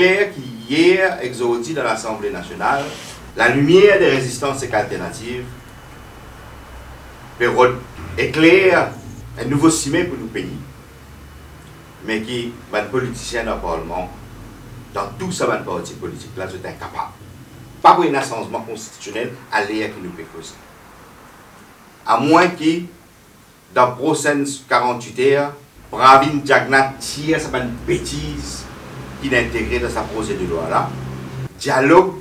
clair qu'hier, exordi dans l'Assemblée nationale, la lumière des résistances et alternatives éclaire un nouveau ciment pour nos pays, mais qui va être politicien dans le Parlement, dans tout ça, va être parti politique, là, c'est incapable. Pas pour un changement constitutionnel à l'air qui nous peut causer. À moins que, dans les prochaines 48 heures, Pravin Jagnnath tire sa bêtise qu'il a intégrée dans sa projet de loi là, dialogue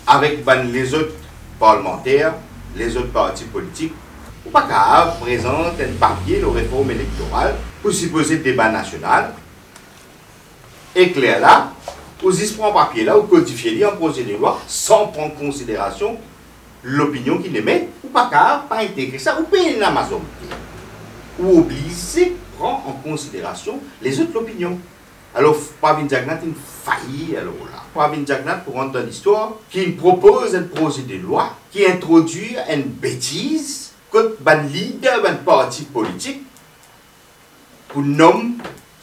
avec les autres parlementaires, les autres partis politiques, ou pas qu'à présenter un papier de réforme électorale pour supposer débat national, éclair là, ou si prend un papier là, ou codifier en projet de loi sans prendre en considération l'opinion qu'il émet, ou pas qu'à pas intégrer ça, ou payer la majorité, ou obliger prendre en considération les autres opinions. Alors, Pravin Jagnnath il faillit alors là. Pravin Jagnnath, pour rentrer dans l'histoire, qui propose un projet de loi qui introduit une bêtise que ban leader d'un parti politique pour nommer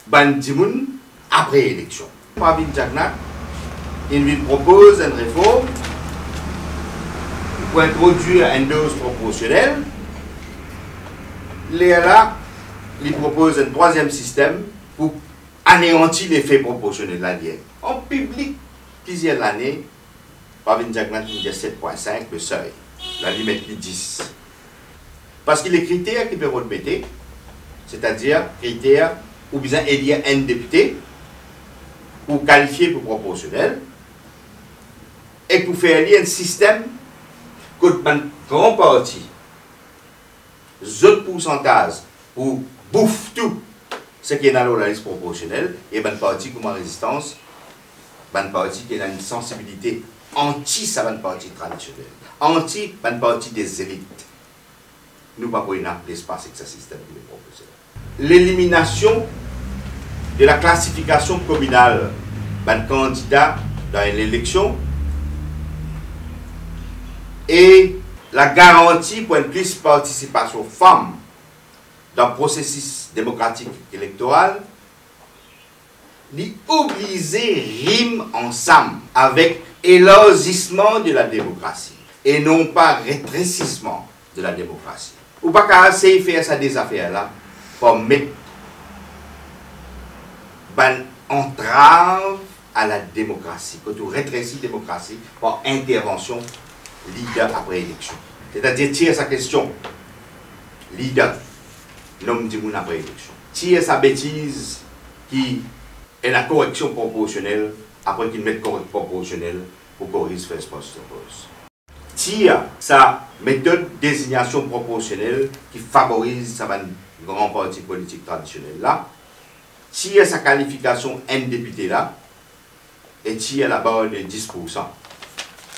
ban dimoun après élection. Pravin Jagnnath, il propose une réforme pour introduire une dose proportionnelle. Là, il propose un troisième système pour anéantir l'effet proportionnel de la ligne. En public, plusieurs années, Pravin Jagnnath dit 7,5 le seuil. La limite est 10. Parce que les critères qu'il peut remettre, c'est-à-dire critères ou bien élire un député, pour qualifier pour proportionnel, et pour faire élire un système que un grand parti, autres pourcentages, pour bouffer tout ce qui est dans la liste proportionnelle, et un parti comme en résistance, un parti qui a une sensibilité anti-ça, un parti traditionnel, anti-un parti des élites. Nous ne pouvons pas l'espace avec ce système qui est proposé. L'élimination de la classification communale d'un candidat dans l'élection et la garantie pour une plus participation femmes dans le processus démocratique électoral, l'obliger rime ensemble avec élargissement de la démocratie et non pas rétrécissement de la démocratie. Ou pas qu'à essayer de faire ça des affaires là pour mettre une entrave à la démocratie, quand on rétrécit la démocratie par intervention leader après élection. C'est-à-dire tirer sa question, leader, l'homme du monde après élection. Tirer sa bêtise qui est la correction proportionnelle après qu'il mette correction proportionnelle pour corriger first past the post. Tire sa méthode de désignation proportionnelle qui favorise sa grand parti politique traditionnel là, tire sa qualification un député là, et tire la barre de 10%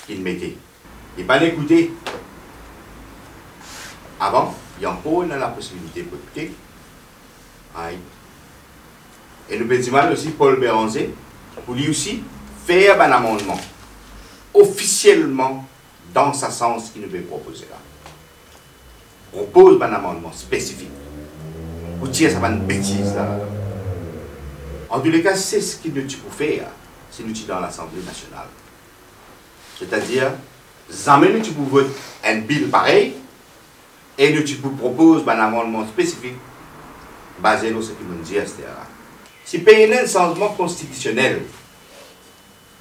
qu'il mettait. Et pas l'écouter. Avant, il y a encore la possibilité de voter. Et nous petit mal aussi Paul Béranger, pour lui aussi faire un amendement officiellement dans ce sens qu'il nous veut proposer là. Propose un amendement spécifique pour tirer sa bêtise là. En tous les cas, c'est ce qu'il nous dit pour faire si nous sommes dans l'Assemblée nationale. C'est-à-dire, jamais nous pouvons voter un bill pareil et nous proposons un amendement spécifique basé sur ce qu'il nous dit, etc. Si pays un changement constitutionnel,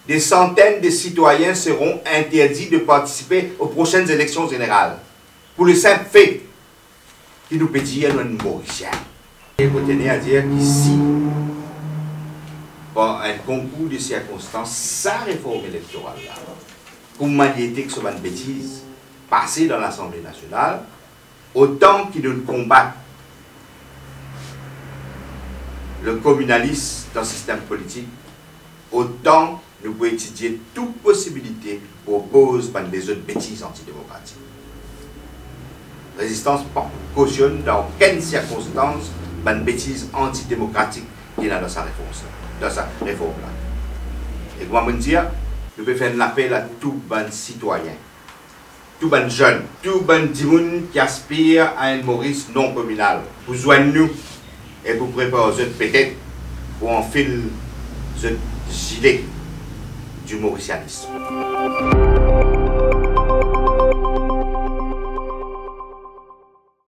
des centaines de citoyens seront interdits de participer aux prochaines élections générales. Pour le simple fait qu'il nous peut dire un Mauricien. Et vous tenez à dire qu'ici, par un concours de circonstances, sa réforme électorale, pour manier que ce soit une bêtise, passer dans l'Assemblée nationale, autant qu'ils nous combattent le communalisme dans le système politique, autant nous pouvons étudier toute possibilité pour opposer les autres bêtises antidémocratiques. Résistance cautionne dans aucune circonstance une bêtise antidémocratique qui est dans sa réponse, dans sa réforme. Et comment me dire, nous pouvons faire un appel à tous les citoyens, tous les jeunes, tous les gens qui aspirent à un Maurice non communal, pour joindre nous et pour préparer peut-être pour en filer ce gilet du mauricianisme.